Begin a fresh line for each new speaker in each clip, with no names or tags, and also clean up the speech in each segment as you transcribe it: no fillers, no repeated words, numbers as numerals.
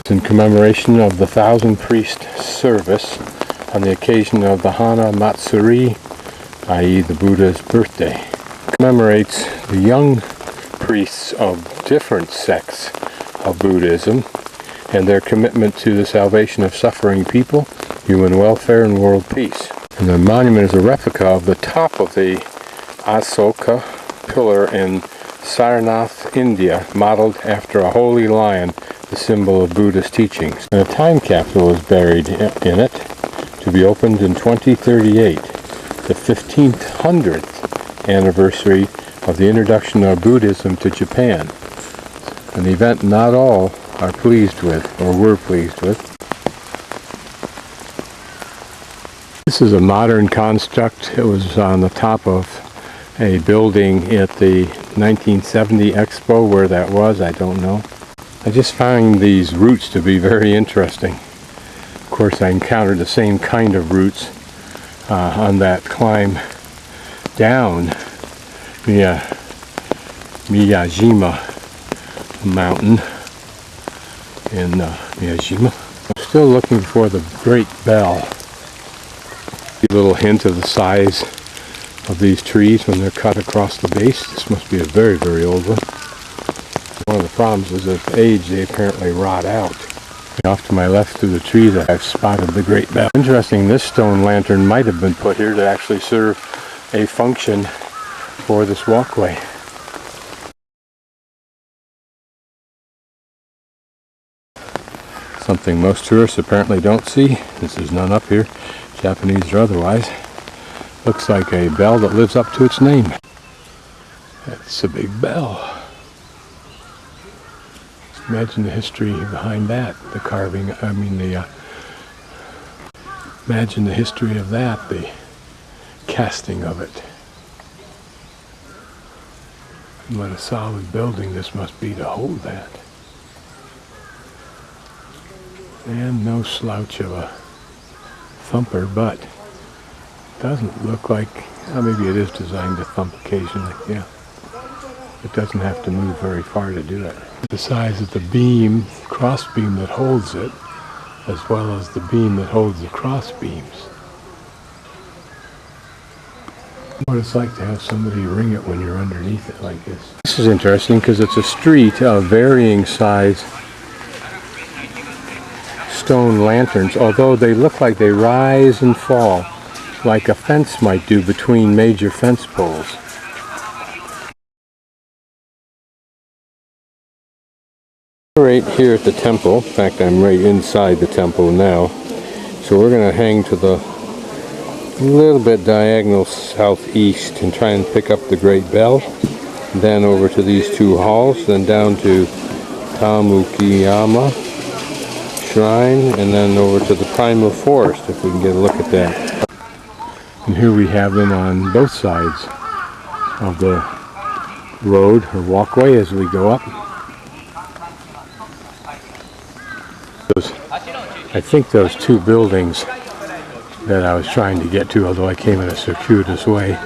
In commemoration of the Thousand Priest service on the occasion of the Hana Matsuri, i.e. the Buddha's birthday. It commemorates the young priests of different sects of Buddhism and their commitment to the salvation of suffering people, human welfare, and world peace. And the monument is a replica of the top of the Asoka pillar in Sarnath, India, modeled after a holy lion, the symbol of Buddhist teachings. And a time capsule is buried in it to be opened in 2038, the 1500th anniversary of the introduction of Buddhism to Japan. An event not all are pleased with, or were pleased with. This is a modern construct. It was on the top of a building at the 1970 Expo. Where that was, I don't know. I just find these routes to be very interesting. Of course, I encountered the same kind of routes on that climb down Miyajima Mountain in Miyajima. I'm still looking for the Great Bell. A little hint of the size of these trees when they're cut across the base. This must be a very, very old one. One of the problems is with age they apparently rot out. Off to my left through the trees I've spotted the Great Bell. Interesting, this stone lantern might have been put here to actually serve a function for this walkway. Something most tourists apparently don't see. This is none up here, Japanese or otherwise. Looks like a bell that lives up to its name. That's a big bell. Imagine the history behind that, the carving, imagine the history of that, the casting of it. And what a solid building this must be to hold that. And no slouch of a thumper, but doesn't look like, maybe it is designed to thump occasionally, yeah. It doesn't have to move very far to do it. The size of the beam, cross beam that holds it, as well as the beam that holds the cross beams. What it's like to have somebody ring it when you're underneath it like this. This is interesting because it's a street of varying size stone lanterns, although they look like they rise and fall like a fence might do between major fence poles. Right here at the temple, in fact I'm right inside the temple now, so we're going to hang to the little bit diagonal southeast and try and pick up the Great Bell, then over to these two halls, then down to Tamukiyama Shrine, and then over to the Primal Forest if we can get a look at that. And here we have them on both sides of the road or walkway as we go up. I think those two buildings that I was trying to get to, although I came in a circuitous way.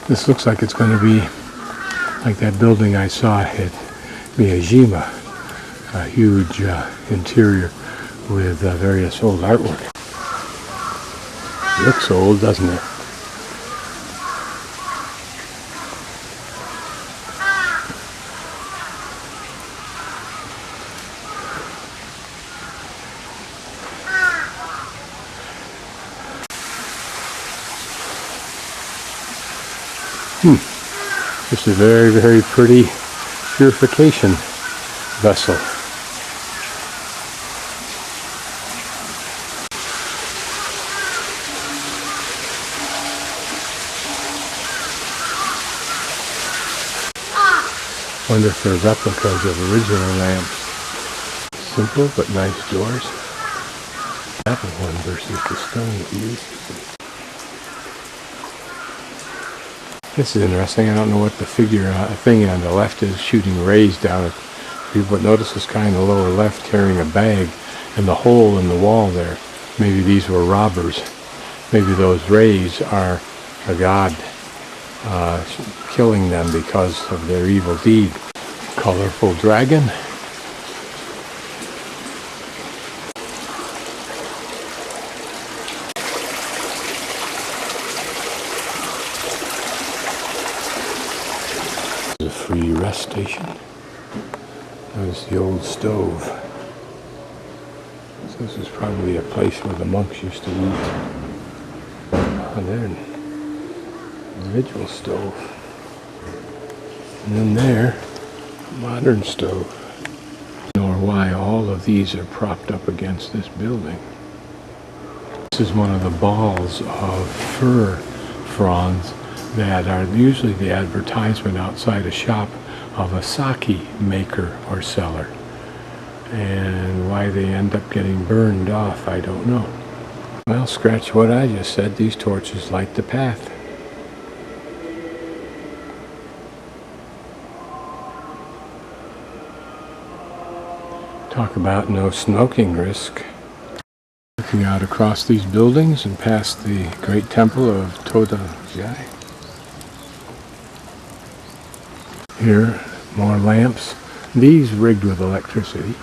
This looks like it's going to be like that building I saw at Miyajima, a huge interior with various old artwork. Looks old, doesn't it? Just a very, very pretty purification vessel. Wonder if they're replicas of original lamps. Simple but nice doors. That one versus the stone used. This is interesting. I don't know what the thing on the left is shooting rays down. People notice this guy in the lower left carrying a bag and the hole in the wall there Maybe these were robbers. Maybe those rays are a god killing them because of their evil deed. Colorful dragon. A free rest station. There's the old stove. So this is probably a place where the monks used to eat. And then individual stove. And then there, modern stove. Nor why all of these are propped up against this building. This is one of the balls of fir fronds that are usually the advertisement outside a shop of a sake maker or seller. And why they end up getting burned off, I don't know. Well, scratch what I just said. These torches light the path. Talk about no smoking risk. Looking out across these buildings and past the great temple of Todaiji. Here, more lamps. These rigged with electricity.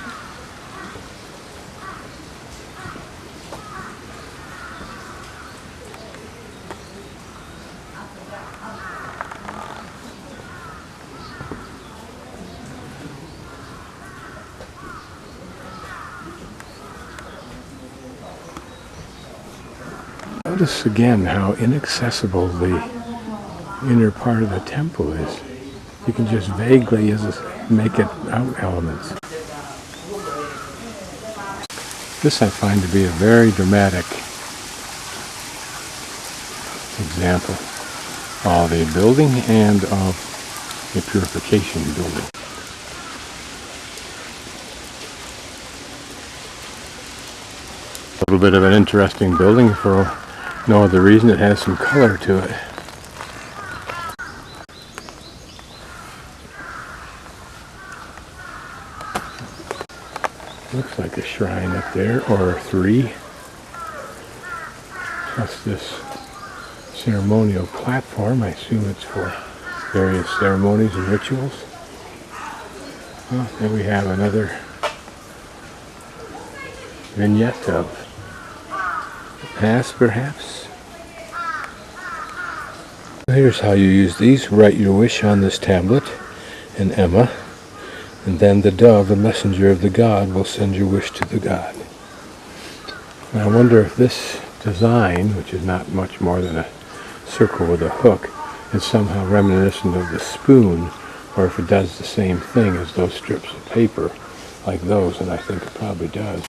Notice again how inaccessible the inner part of the temple is. You can just vaguely make it out elements. This I find to be a very dramatic example of a building and of a purification building. A little bit of an interesting building for no other reason. It has some color to it. Looks like a shrine up there, or three. Plus this ceremonial platform. I assume it's for various ceremonies and rituals. Well, there we have another vignette of past, perhaps. Here's how you use these. Write your wish on this tablet, and Emma, and then the dove, the messenger of the god, will send your wish to the god. Now, I wonder if this design, which is not much more than a circle with a hook, is somehow reminiscent of the spoon, or if it does the same thing as those strips of paper, like those, and I think it probably does.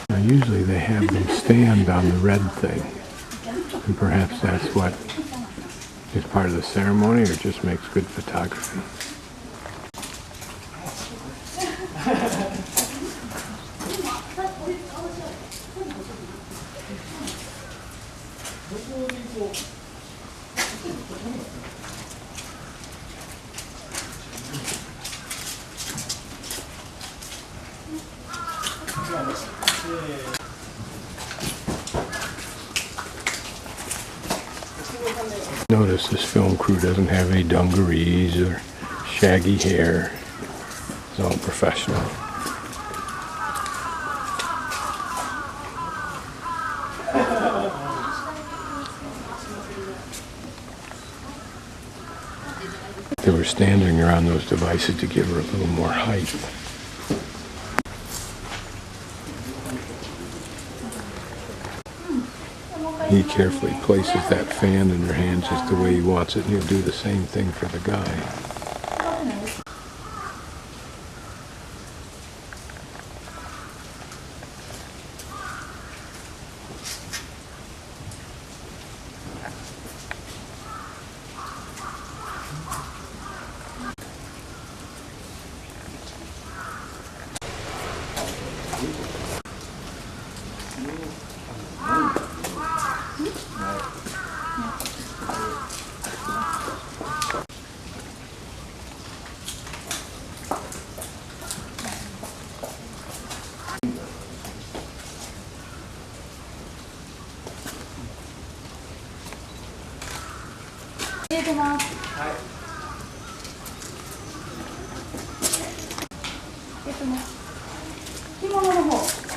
Now, usually they have them stand on the red thing, and perhaps that's what is part of the ceremony, or just makes good photography. Notice this film crew doesn't have any dungarees or shaggy hair. It's all professional. They were standing around those devices to give her a little more height. He carefully places that fan in her hand just the way he wants it, and he'll do the same thing for the guy.
てます。着物の方。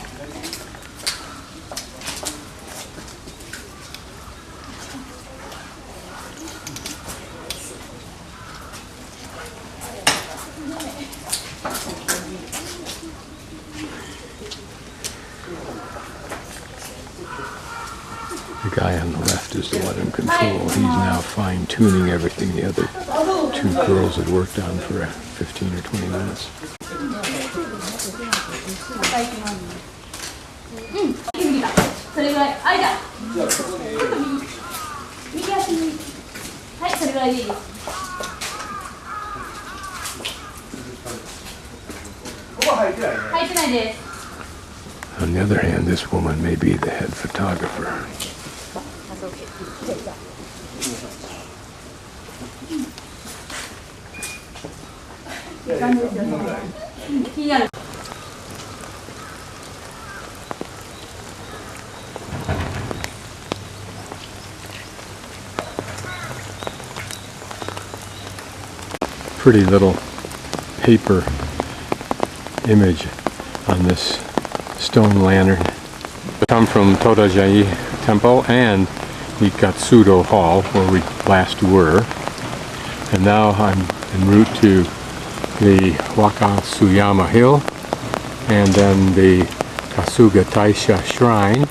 The guy on the left is the one in control. He's now fine-tuning everything the other two girls had worked on for 15 or 20 minutes.
それぐらい。あ、いだ。ちょっと右足に。はい、それぐらいでいいです。入ってないです。
On the other hand, this woman may be the head photographer.
気になる。
Pretty little paper image on this stone lantern. They come from Todaiji Temple and Nigatsudo Hall, where we last were. And now I'm en route to the Wakasuyama Hill and then the Kasuga Taisha Shrine